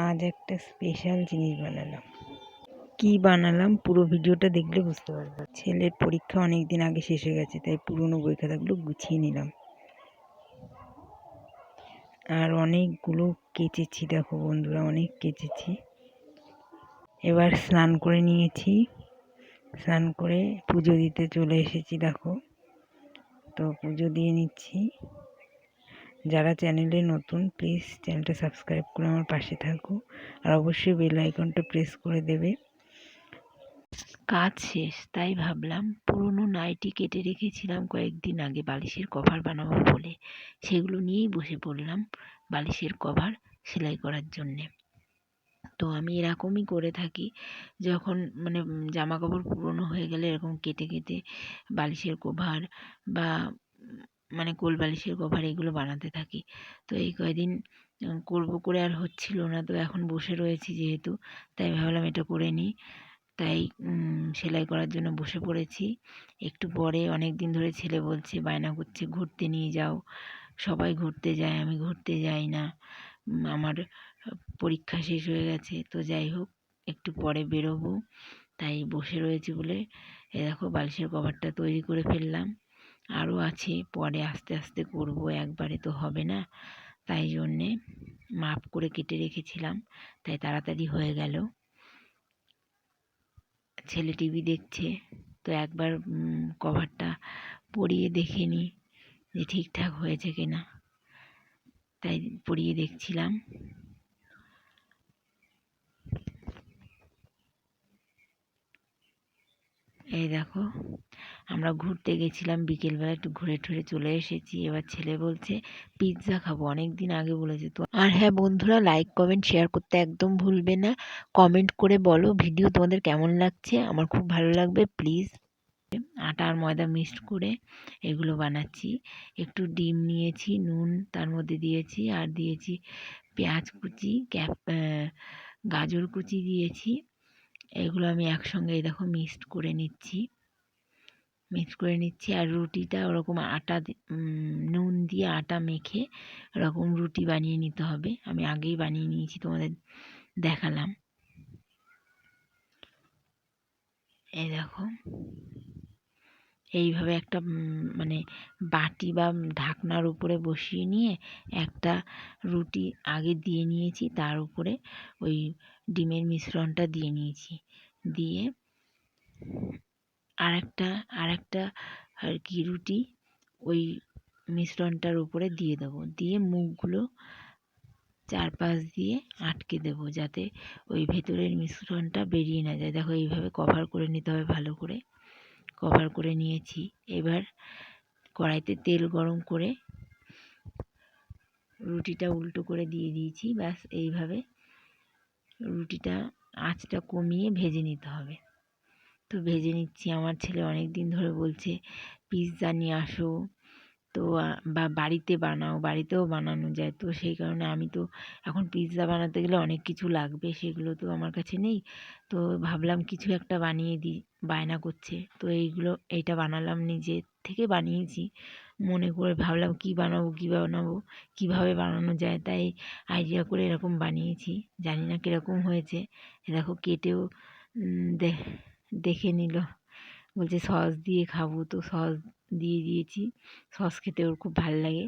আজ একটা স্পেশাল জিনিস বানালাম। কি বানালাম পুরো ভিডিওটা দেখলে বুঝতে পারবে। ছেলের পরীক্ষা অনেক দিন আগে শেষ হয়ে গেছে, তাই পুরনো বই খাতাগুলো গুছিয়ে নিলাম। আর অনেকগুলো কেচেছি, দেখো বন্ধুরা, অনেক কেচেছি। এবার স্নান করে নিয়েছি, স্নান করে পুজো দিতে চলে এসেছি। দেখো, তো পুজো দিয়ে নিচ্ছি। যারা চ্যানেলে নতুন, প্লিজ চ্যানেলটা সাবস্ক্রাইব করে আমার পাশে থাকো, আর অবশ্যই বেল আইকনটা প্রেস করে দেবে। কাজ শেষ, তাই ভাবলাম পুরনো নাইটি কেটে রেখেছিলাম কয়েকদিন আগে বালিশের কভার বানাবো বলে, সেগুলো নিয়েই বসে পড়লাম বালিশের কভার সেলাই করার জন্যে। তো আমি এরকমই করে থাকি, যখন জামা কাপড় পুরনো হয়ে গেলে এরকম কেটে কেটে বালিশের কভার বা কোল বালিশের কভার এগুলো বানাতে থাকি। তো এই কয়দিন করব করে আর হচ্ছিল না, তো এখন বসে রয়েছি যেহেতু, তাই ভাবলাম এটা করে নিই। তাই সেলাই করার জন্য বসে পড়েছি। একটু পরে, অনেক দিন ধরে ছেলে বলছে, বায়না করছে ঘুরতে নিয়ে যাও। সবাই ঘুরতে যায়, আমি ঘুরতে যাই না। আমার পরীক্ষা শেষ হয়ে গেছে। তো যাই হোক, একটু পরে বেরোবো, তাই বসে রয়েছি বলে এ দেখো বালিশের কভারটা তৈরি করে ফেললাম। আরও আছে, পরে আস্তে আস্তে করব, একবারে তো হবে না। তাই জন্যে মাপ করে কেটে রেখেছিলাম, তাই তাড়াতাড়ি হয়ে গেল। ছেলে টিভি দেখছে, তো একবার কভারটা পরিয়ে দেখে নিই যে ঠিকঠাক হয়েছে কিনা, তাই পরিয়ে দেখছিলাম। এই দেখো, আমরা ঘুরতে গেছিলাম বিকেলবেলা, একটু ঘুরে টুরে চলে এসেছি। এবার ছেলে বলছে পিৎজা খাবো, অনেক দিন আগে বলেছে তো। আর হ্যাঁ বন্ধুরা, লাইক কমেন্ট শেয়ার করতে একদম ভুলবে না। কমেন্ট করে বলো ভিডিও তোমাদের কেমন লাগছে, আমার খুব ভালো লাগবে প্লিজ। আটা আর ময়দা মিক্সড করে এগুলো বানাচ্ছি। একটু ডিম নিয়েছি, নুন তার মধ্যে দিয়েছি, আর দিয়েছি পেঁয়াজ কুচি, গাজর কুচি দিয়েছি। এগুলো আমি একসঙ্গে এই দেখো মিক্সড করে নিচ্ছি। আর রুটিটা ওরকম নুন দিয়ে আটা মেখে ওরকম রুটি বানিয়ে নিতে হবে। আমি আগেই বানিয়ে নিয়েছি, তোমাদের দেখালাম। এই দেখো, এইভাবে একটা বাটি বা ঢাকনার উপরে বসিয়ে নিয়ে একটা রুটি আগে দিয়ে নিয়েছি, তার উপরে ওই ডিমের মিশ্রণটা দিয়ে নিয়েছি। দিয়ে আরেকটা আর কি রুটি ওই মিশ্রণটার উপরে দিয়ে দেবো, দিয়ে মুখগুলো চারপাশ দিয়ে আটকে দেবো, যাতে ওই ভেতরের মিশ্রণটা বেরিয়ে না যায়। দেখো, এইভাবে কভার করে নিতে হবে, ভালো করে কভার করে নিয়েছি। এবার কড়াইতে তেল গরম করে রুটিটা উল্টো করে দিয়ে দিয়েছি। ব্যাস, এইভাবে রুটিটা আঁচটা কমিয়ে ভেজে নিতে হবে। তো ভেজে নিচ্ছি। আমার ছেলে অনেক দিন ধরে বলছে পিৎজা নিয়ে আসো, তো বা বাড়িতে বানাও, বাড়িতেও বানানো যায়। তো সেই কারণে আমি তো এখন পিৎজা বানাতে গেলে অনেক কিছু লাগবে, সেগুলো তো আমার কাছে নেই। তো ভাবলাম কিছু একটা বানিয়ে দিই, বায়না করছে। তো এইটা বানালাম, নিজে থেকে বানিয়েছি মনে করে। ভাবলাম কীভাবে বানানো যায়, তাই আইডিয়া করে এরকম বানিয়েছি। জানি না কীরকম হয়েছে। দেখো, কেটেও দেখে নিল, বলছে সস দিয়ে খাবো, তো সস দিয়ে দিয়েছি। সস খেতে ওর খুব ভালো লাগে।